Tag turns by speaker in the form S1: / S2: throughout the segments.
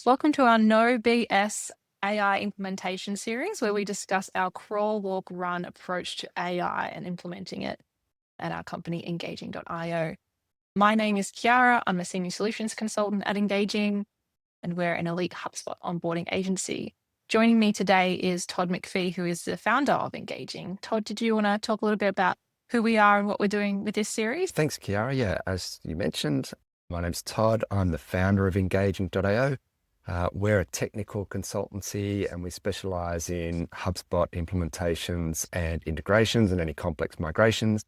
S1: Welcome to our No BS AI implementation series, where we discuss our crawl, walk, run approach to AI and implementing it at our company, engaging.io. My name is Kiara. I'm a senior solutions consultant at Engaging, and we're an elite HubSpot onboarding agency. Joining me today is Todd McPhee, who is the founder of Engaging. Todd, did you want to talk a little bit about who we are and what we're doing with this series?
S2: Thanks, Kiara. Yeah, as you mentioned, my name's Todd. I'm the founder of engaging.io. We're a technical consultancy and we specialize in HubSpot implementations and integrations and any complex migrations.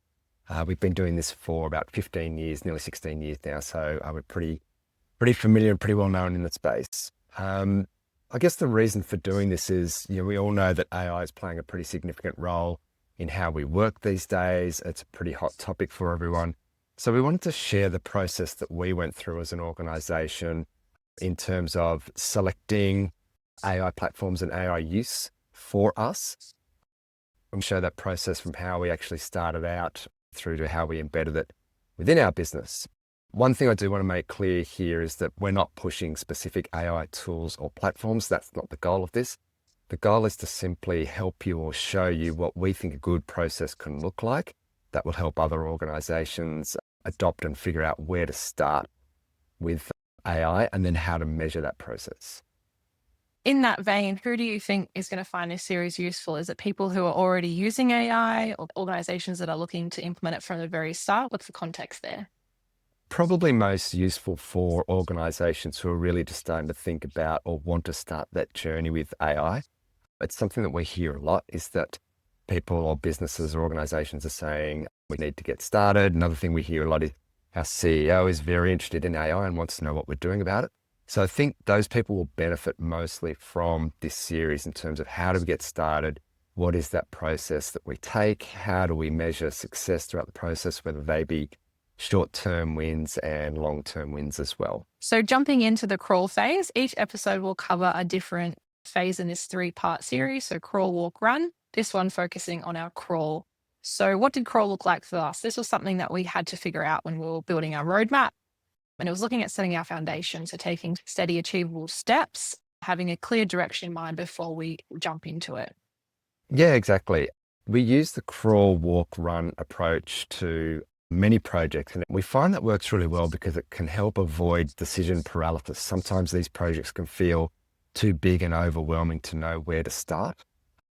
S2: We've been doing this for about 15 years, nearly 16 years now. So we're pretty familiar and pretty well known in the space. I guess the reason for doing this is, we all know that AI is playing a pretty significant role in how we work these days. It's a pretty hot topic for everyone. So we wanted to share the process that we went through as an organization in terms of selecting AI platforms and AI use for us. And show that process from how we actually started out through to how we embedded it within our business. One thing I do want to make clear here is that we're not pushing specific AI tools or platforms. That's not the goal of this. The goal is to simply help you or show you what we think a good process can look like that will help other organizations adopt and figure out where to start with AI and then how to measure that process.
S1: In that vein, who do you think is going to find this series useful? Is it people who are already using AI or organizations that are looking to implement it from the very start? What's the context there?
S2: Probably most useful for organizations who are really just starting to think about or want to start that journey with AI. It's something that we hear a lot is that people or businesses or organizations are saying, we need to get started. Another thing we hear a lot is our CEO is very interested in AI and wants to know what we're doing about it. So I think those people will benefit mostly from this series in terms of how do we get started? What is that process that we take? How do we measure success throughout the process, whether they be short-term wins and long-term wins as well?
S1: So jumping into the crawl phase, each episode will cover a different phase in this 3-part series. So crawl, walk, run, this one focusing on our crawl. So what did crawl look like for us? This was something that we had to figure out when we were building our roadmap. And it was looking at setting our foundation. So taking steady, achievable steps, having a clear direction in mind before we jump into it.
S2: Yeah, exactly. We use the crawl, walk, run approach to many projects, and we find that works really well because it can help avoid decision paralysis. Sometimes these projects can feel too big and overwhelming to know where to start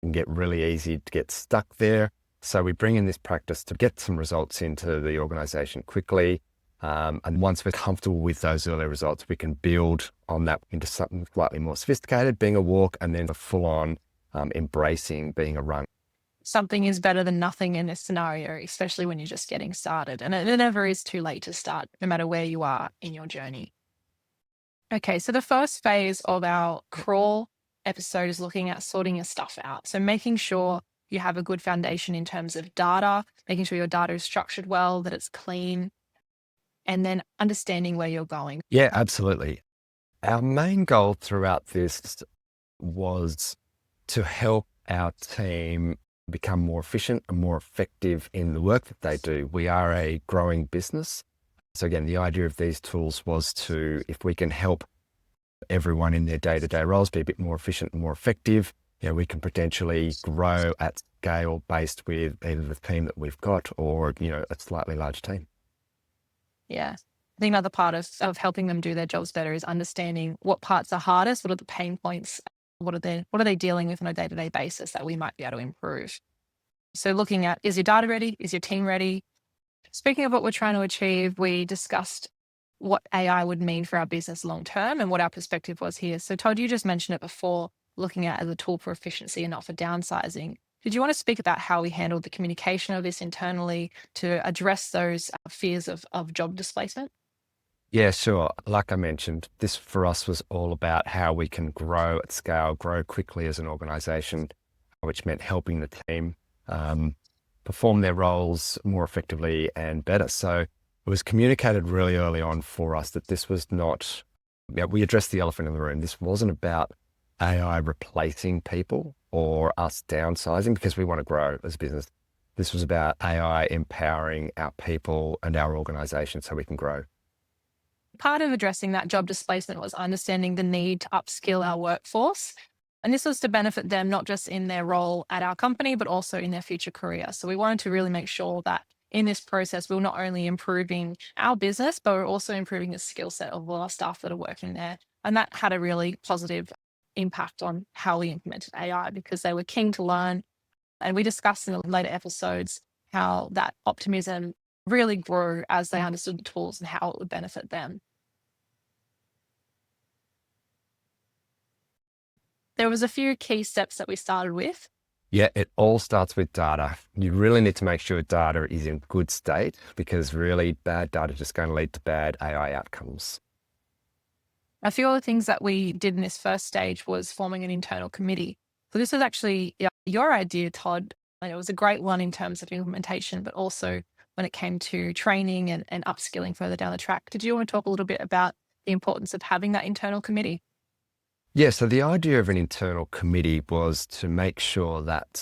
S2: and get really easy to get stuck there. So we bring in this practice to get some results into the organization quickly. And once we're comfortable with those early results, we can build on that into something slightly more sophisticated, being a walk, and then a full-on embracing being a run.
S1: Something is better than nothing in this scenario, especially when you're just getting started. And it never is too late to start, no matter where you are in your journey. Okay, so the first phase of our crawl episode is looking at sorting your stuff out. So making sure you have a good foundation in terms of data, making sure your data is structured well, that it's clean, and then understanding where you're going.
S2: Yeah, absolutely. Our main goal throughout this was to help our team become more efficient and more effective in the work that they do. We are a growing business. So again, the idea of these tools was to, if we can help everyone in their day-to-day roles be a bit more efficient and more effective, we can potentially grow at scale based with either the team that we've got or, a slightly large team.
S1: Yeah. I think another part of helping them do their jobs better is understanding what parts are hardest, what are the pain points, what are they dealing with on a day-to-day basis that we might be able to improve. So looking at, is your data ready? Is your team ready? Speaking of what we're trying to achieve, we discussed what AI would mean for our business long-term and what our perspective was here. So Todd, you just mentioned it before, looking at it as a tool for efficiency and not for downsizing. Did you want to speak about how we handled the communication of this internally to address those fears of job displacement?
S2: Yeah, sure. Like I mentioned, this for us was all about how we can grow at scale, grow quickly as an organization, which meant helping the team perform their roles more effectively and better. So it was communicated really early on for us that this was not, we addressed the elephant in the room. This wasn't about AI replacing people or us downsizing because we want to grow as a business. This was about AI empowering our people and our organization so we can grow.
S1: Part of addressing that job displacement was understanding the need to upskill our workforce. And this was to benefit them not just in their role at our company, but also in their future career. So we wanted to really make sure that in this process, we're not only improving our business, but we're also improving the skill set of all our staff that are working there. And that had a really positive impact on how we implemented AI because they were keen to learn. And we discussed in the later episodes how that optimism really grew as they understood the tools and how it would benefit them. There was a few key steps that we started with.
S2: Yeah, it all starts with data. You really need to make sure data is in good state because really bad data is just going to lead to bad AI outcomes.
S1: A few other things that we did in this first stage was forming an internal committee. So this was actually your idea, Todd, and it was a great one in terms of implementation, but also when it came to training and upskilling further down the track. Did you want to talk a little bit about the importance of having that internal committee?
S2: Yeah, so the idea of an internal committee was to make sure that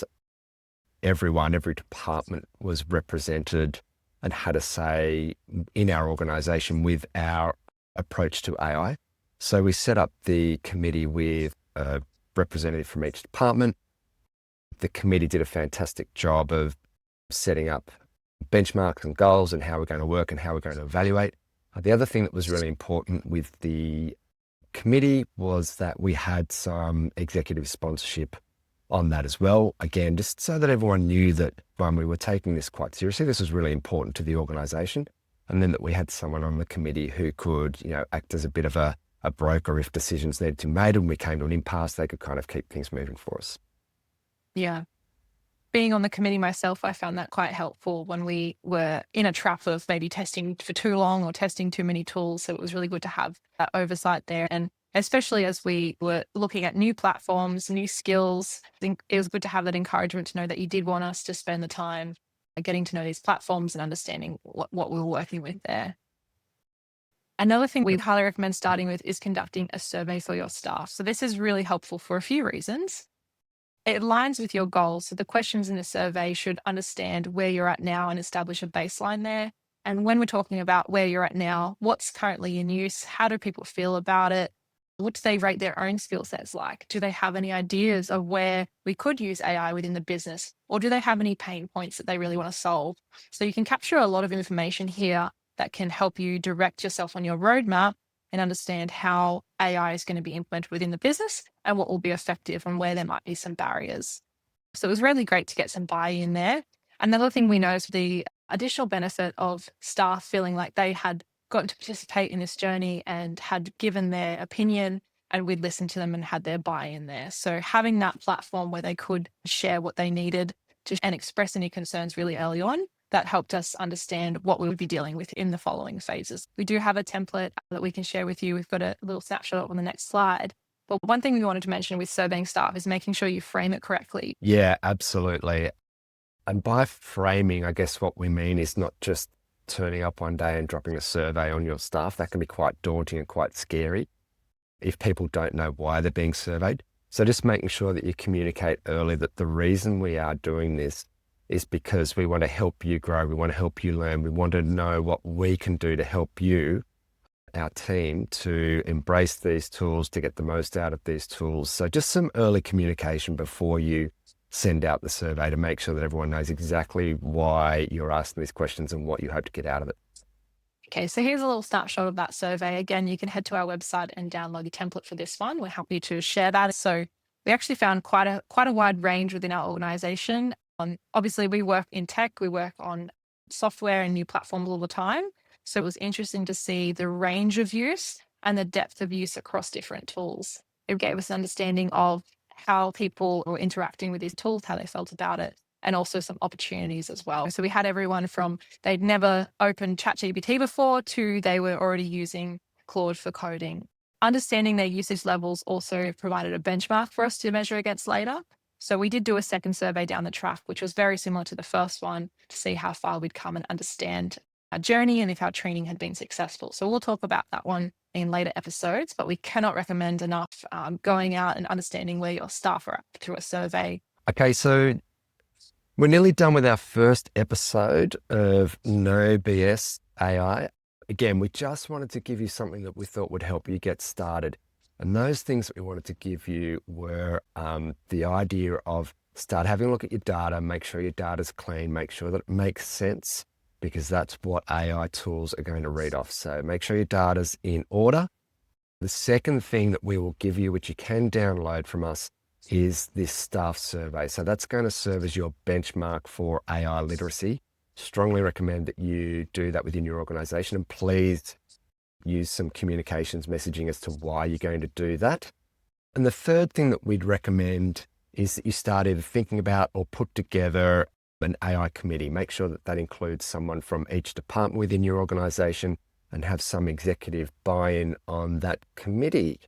S2: everyone, every department was represented and had a say in our organization with our approach to AI. So we set up the committee with a representative from each department. The committee did a fantastic job of setting up benchmarks and goals and how we're going to work and how we're going to evaluate. The other thing that was really important with the committee was that we had some executive sponsorship on that as well. Again, just so that everyone knew that one, we were taking this quite seriously. This was really important to the organization. And then that we had someone on the committee who could, act as a bit of a broker if decisions needed to be made and we came to an impasse, they could kind of keep things moving for us.
S1: Yeah. Being on the committee myself, I found that quite helpful when we were in a trap of maybe testing for too long or testing too many tools. So it was really good to have that oversight there. And especially as we were looking at new platforms, new skills, I think it was good to have that encouragement to know that you did want us to spend the time getting to know these platforms and understanding what we were working with there. Another thing we highly recommend starting with is conducting a survey for your staff. So this is really helpful for a few reasons. It aligns with your goals. So the questions in the survey should understand where you're at now and establish a baseline there. And when we're talking about where you're at now, what's currently in use? How do people feel about it? What do they rate their own skill sets like? Do they have any ideas of where we could use AI within the business? Or do they have any pain points that they really want to solve? So you can capture a lot of information here that can help you direct yourself on your roadmap and understand how AI is going to be implemented within the business and what will be effective and where there might be some barriers. So it was really great to get some buy-in there. Another thing we noticed, the additional benefit of staff feeling like they had gotten to participate in this journey and had given their opinion and we'd listened to them and had their buy-in there. So having that platform where they could share what they needed and express any concerns really early on, that helped us understand what we would be dealing with in the following phases. We do have a template that we can share with you. We've got a little snapshot on the next slide. But one thing we wanted to mention with surveying staff is making sure you frame it correctly.
S2: Yeah, absolutely. And by framing, I guess what we mean is not just turning up one day and dropping a survey on your staff. That can be quite daunting and quite scary if people don't know why they're being surveyed. So just making sure that you communicate early that the reason we are doing this is because we want to help you grow. We want to help you learn. We want to know what we can do to help you, our team, to embrace these tools, to get the most out of these tools. So just some early communication before you send out the survey to make sure that everyone knows exactly why you're asking these questions and what you hope to get out of it.
S1: Okay, so here's a little snapshot of that survey. Again, you can head to our website and download the template for this one. We're happy to share that. So we actually found quite a wide range within our organization. Obviously, we work in tech, we work on software and new platforms all the time. So it was interesting to see the range of use and the depth of use across different tools. It gave us an understanding of how people were interacting with these tools, how they felt about it, and also some opportunities as well. So we had everyone from they'd never opened ChatGPT before to they were already using Claude for coding. Understanding their usage levels also provided a benchmark for us to measure against later. So we did do a second survey down the track, which was very similar to the first one to see how far we'd come and understand our journey and if our training had been successful. So we'll talk about that one in later episodes, but we cannot recommend enough going out and understanding where your staff are at through a survey.
S2: Okay, so we're nearly done with our first episode of No BS AI. Again, we just wanted to give you something that we thought would help you get started. And those things that we wanted to give you were the idea of start having a look at your data, make sure your data's clean, make sure that it makes sense, because that's what AI tools are going to read off. So make sure your data's in order. The second thing that we will give you, which you can download from us, is this staff survey. So that's going to serve as your benchmark for AI literacy. Strongly recommend that you do that within your organization, and please use some communications messaging as to why you're going to do that. And the third thing that we'd recommend is that you start either thinking about or put together an AI committee. Make sure that that includes someone from each department within your organization and have some executive buy-in on that committee.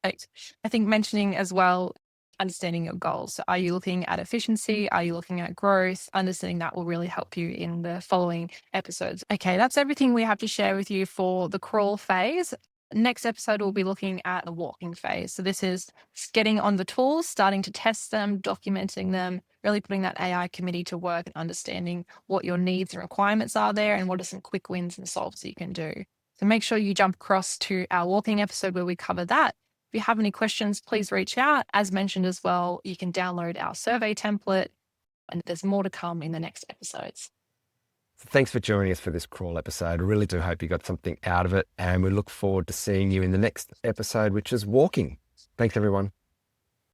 S1: Right. I think mentioning as well, understanding your goals. So are you looking at efficiency? Are you looking at growth? Understanding that will really help you in the following episodes. Okay, that's everything we have to share with you for the crawl phase. Next episode, we'll be looking at the walking phase. So this is getting on the tools, starting to test them, documenting them, really putting that AI committee to work and understanding what your needs and requirements are there and what are some quick wins and solves that you can do. So make sure you jump across to our walking episode where we cover that. If you have any questions, please reach out. As mentioned as well, you can download our survey template, and there's more to come in the next episodes.
S2: Thanks for joining us for this crawl episode. I really do hope you got something out of it, and we look forward to seeing you in the next episode, which is walking. Thanks, everyone.